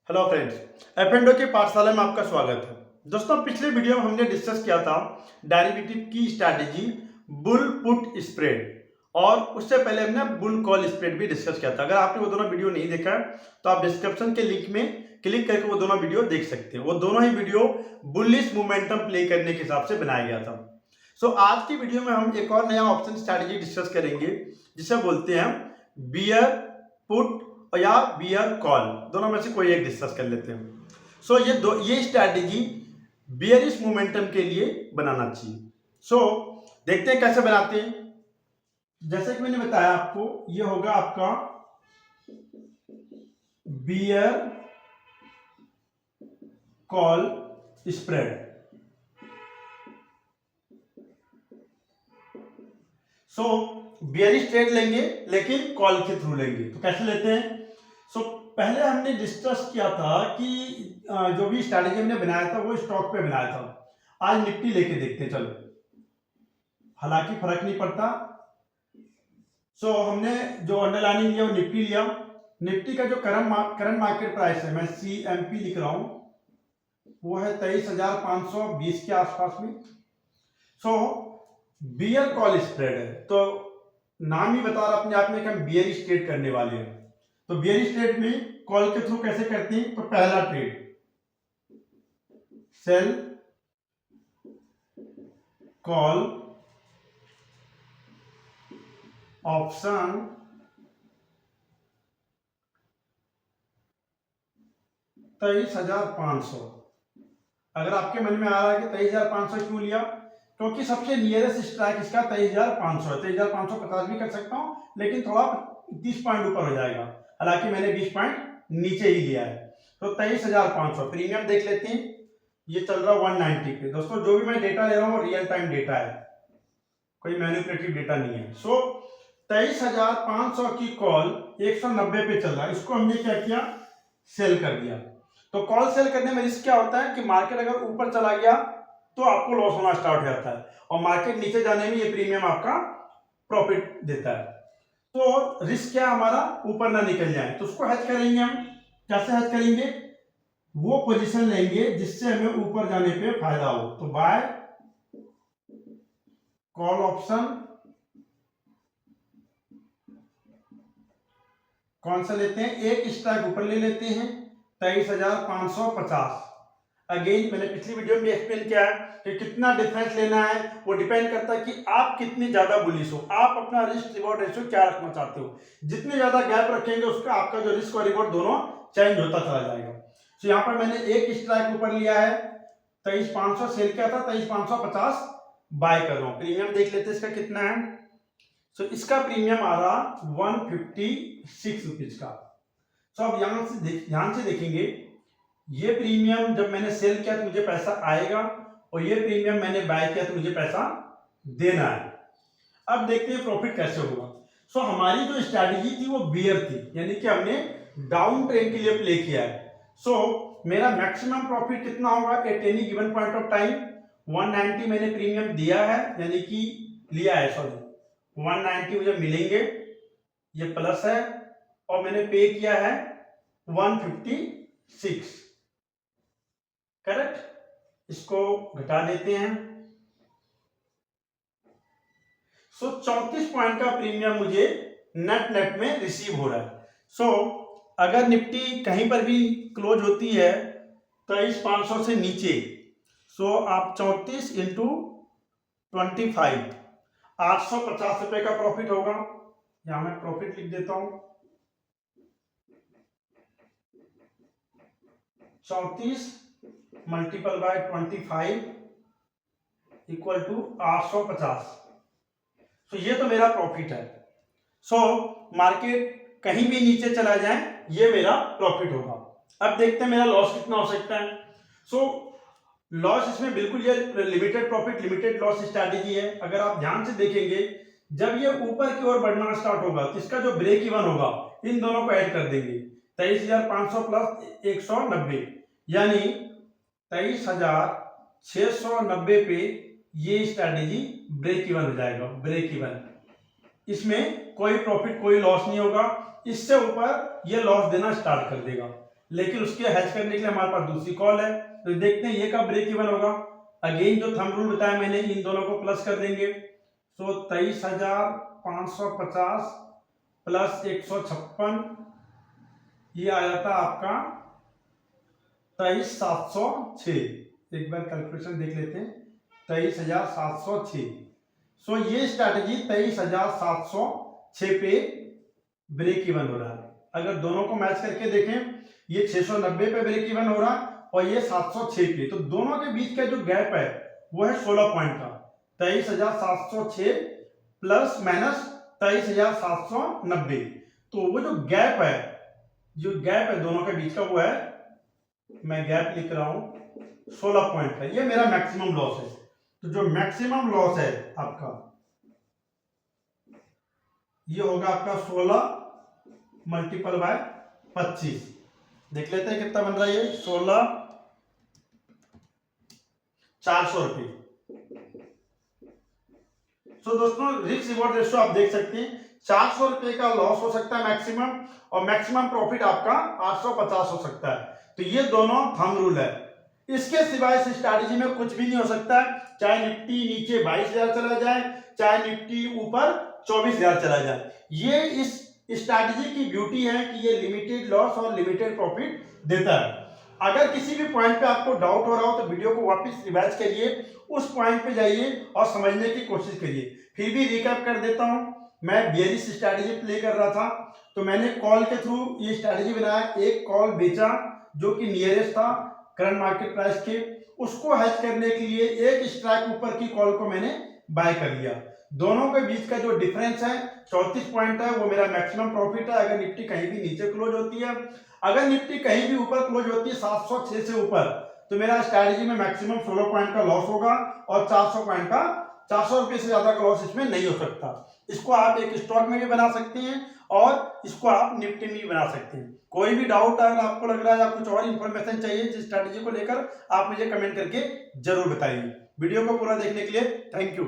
Hello friends, F के पाठशाला में आपका स्वागत है। दोस्तों, पिछले वीडियो में हमने डिस्कस किया था डेरिवेटिव की स्ट्रैटेजी बुल पुट स्प्रेड, और उससे पहले हमने बुल कॉल स्प्रेड भी डिस्कस किया था। अगर आपने वो दोनों वीडियो नहीं देखा है तो आप डिस्क्रिप्शन के लिंक में क्लिक करके वो दोनों वीडियो देख सकते हैं। वो दोनों ही वीडियो बुलिश मोमेंटम प्ले करने के हिसाब से बनाया गया था। आज की वीडियो में हम एक और नया ऑप्शन स्ट्रैटेजी डिस्कस करेंगे जिसे बोलते हैं बियर पुट या बियर कॉल, दोनों में से कोई एक डिस्कस कर लेते हैं। ये स्ट्रैटेजी बियरिश मोमेंटम के लिए बनाना चाहिए। देखते हैं कैसे बनाते हैं। जैसे कि मैंने बताया आपको, ये होगा आपका bear call spread. Bearish trade लेंगे लेकिन कॉल के थ्रू लेंगे। तो कैसे लेते हैं? पहले हमने डिस्कस किया था कि जो भी स्ट्रैटेजी हमने बनाया था वो स्टॉक पे बनाया था। आज निफ्टी लेके देखते हैं, चलो, हालांकि फर्क नहीं पड़ता। हमने जो अंडरलाइनिंग लिया वो निफ्टी लिया। निफ्टी का जो करंट मार्केट प्राइस है, मैं CMP लिख रहा हूं, वो है 23,520 के आसपास में। बियर कॉल स्प्रेड है, तो नाम ही बता रहा अपने आप में कि हम बियर ट्रेड करने वाले हैं। तो बियर ट्रेड में कॉल के थ्रू कैसे करते हैं? तो पहला ट्रेड सेल कॉल ऑप्शन 23,500। अगर आपके मन में आ रहा है कि 23,500 क्यों लिया, क्योंकि सबसे नियरेस्ट स्ट्राइक इसका 23,500 है। 23,550 भी कर सकता हूं, लेकिन थोड़ा 30 पॉइंट ऊपर हो जाएगा। हालांकि मैंने 20 पॉइंट नीचे ही लिया है। तो 23,500 प्रीमियम देख लेते हैं। ये चल रहा 190 पे। दोस्तों, जो भी मैं डेटा ले रहा हूँ वो रियल टाइम डेटा है, कोई मैनिपुलेटिव डेटा नहीं है। 23,500 की कॉल 190 पे चल रहा है। इसको हमने क्या किया? सेल कर दिया। तो कॉल सेल करने में रिस्क क्या होता है कि मार्केट अगर ऊपर चला गया तो आपको लॉस होना स्टार्ट हो जाता है, और मार्केट नीचे जाने में ये प्रीमियम आपका प्रॉफिट देता है। तो रिस्क क्या हमारा? ऊपर ना निकल जाए। तो उसको हेज करेंगे हम। कैसे हेज करेंगे? वो पोजीशन लेंगे जिससे हमें ऊपर जाने पे फायदा हो। तो बाय कॉल ऑप्शन कौन सा लेते हैं? एक स्ट्राइक ऊपर ले लेते हैं, 23,550। अगेन मैंने पिछली वीडियो में एक्सप्लेन किया है कि कितना डिफरेंस लेना है वो डिपेंड करता है कि आप कितनी ज्यादा बुलिश हो, आप अपना रिस्क रिवॉर्ड रेशियो क्या रखना चाहते हो। जितने ज्यादा गैप रखेंगे उसका आपका जो रिस्क और रिवॉर्ड दोनों चेंज होता चला जाएगा। यहाँ पर मैंने एक स्ट्राइक ऊपर लिया है, 23,500 सेल किया था, 23,550 बाय कर रहा हूं। प्रीमियम देख लेते हैं इसका कितना है। इसका प्रीमियम आ रहा 156 रुपीज का। अब यहां से ध्यान से देखेंगे, ये प्रीमियम जब मैंने सेल किया तो मुझे पैसा आएगा, और ये प्रीमियम मैंने बाय किया तो मुझे पैसा देना है। अब देखते हैं प्रॉफिट कैसे होगा। हमारी जो स्ट्रैटेजी थी वो बियर थी, यानी कि हमने डाउन ट्रेंड के लिए प्ले किया है। मेरा मैक्सिमम प्रॉफिट कितना होगा at any given point of time? 190 मैंने प्रीमियम दिया है, यानी कि लिया है, सॉरी 190 मुझे मिलेंगे, ये प्लस है, और मैंने पे किया है 156, करेक्ट। इसको घटा देते हैं। 34 पॉइंट का प्रीमियम मुझे नेट में रिसीव हो रहा है। अगर निफ्टी कहीं पर भी क्लोज होती है 23,500 से नीचे, आप 34 इंटू 25, 850 रुपए का प्रॉफिट होगा। यहां मैं प्रॉफिट लिख देता हूं, 34 मल्टीपल बाय 25 इक्वल टू 850। ये तो मेरा प्रॉफिट है। मार्केट कहीं भी नीचे चला जाए ये मेरा प्रॉफिट होगा। अब देखते हैं मेरा लॉस कितना हो सकता है। लॉस इसमें बिल्कुल ये limited profit limited loss strategy है। अगर आप ध्यान से देखेंगे, जब ये ऊपर की ओर बढ़ना स्टार्ट होगा तो इसका जो ब्रेक इवन होगा, इन दोनों को ऐड कर देंगे, 23,500 प्लस 190, यानी 23,690 पे ये स्ट्रैटेजी ब्रेक इवन हो जाएगा। ब्रेक इवन, इसमें कोई प्रॉफिट कोई लॉस नहीं होगा। इससे ऊपर ये लॉस देना स्टार्ट कर देगा। लेकिन उसके हैच करने के लिए हमारे पास दूसरी कॉल है। तो देखते हैं ये का ब्रेक इवन होगा। अगेन जो थंब रूल बताया मैंने, इन दोनों को प्लस कर देंगे। तो 23,550 प्लस 156, ये आ जाता आपका 23,706। एक बार कैलकुलेशन देख लेते हैं, 23,706। सो ये स्ट्रैटेजी 23,706 पे ब्रेक इवन हो रहा है। अगर दोनों को मैच करके देखें, ये 690 पे ब्रेक इवन हो रहा है और ये 706 पे, तो दोनों के बीच का जो गैप है वो है 16 पॉइंट का। 23,706 प्लस माइनस 23,790, तो वो जो गैप है दोनों के बीच का, वो है, मैं गैप लिख रहा हूं, 16 पॉइंट का। ये मेरा मैक्सिमम लॉस है। तो जो मैक्सिमम लॉस है आपका, ये होगा आपका 16 मल्टीपल बाय 25। देख लेते हैं कितना बन रहा है ये, 16, 400 रुपये। तो दोस्तों रिस्क रिवॉर्ड रेशियो आप देख सकते हैं, 400 रुपये का लॉस हो सकता है मैक्सिमम, और मैक्सिमम प्रॉफिट आपका 850 हो सकता है। तो ये दोनों थंब रूल है। इसके सिवाय इस स्ट्रैटेजी में कुछ भी नहीं हो सकता है। चाहे निफ्टी नीचे 22,000 चला जाए, चाहे निफ्टी ऊपर 24,000 चला जाए, ये इस स्ट्रैटेजी की ब्यूटी है कि ये लिमिटेड लॉस और लिमिटेड प्रॉफिट देता है। अगर किसी भी पॉइंट पे आपको डाउट हो रहा हो तो वीडियो को वापस रिवाइज करिए, उस पॉइंट पे जाइए और समझने की कोशिश करिए। फिर भी रिकैप कर देता हूं, मैं बेयरिश स्ट्रैटेजी प्ले कर रहा था, तो मैंने कॉल के थ्रू ये स्ट्रैटेजी बनाया। एक कॉल बेचा जो कि नियरेस्ट था करंट मार्केट प्राइस के, उसको हैच करने के लिए एक स्ट्राइक ऊपर की कॉल को मैंने बाय कर लिया। दोनों के बीच का जो डिफरेंस है 34 पॉइंट है, वो मेरा मैक्सिमम प्रॉफिट है। अगर निफ्टी कहीं भी नीचे क्लोज होती है, अगर निफ्टी कहीं भी ऊपर क्लोज होती है 706 से ऊपर, तो मेरा स्ट्रैटेजी में मैक्सिमम 16 पॉइंट का लॉस होगा और 400 पॉइंट का, 400 रुपए से ज्यादा का लॉस इसमें नहीं हो सकता। इसको आप एक स्टॉक में भी बना सकते हैं और इसको आप निफ्टी में भी बना सकते हैं। कोई भी डाउट अगर आपको लग रहा है या कुछ और इंफॉर्मेशन चाहिए जिस स्ट्रैटेजी को लेकर, आप मुझे कमेंट करके जरूर बताइए। वीडियो को पूरा देखने के लिए थैंक यू।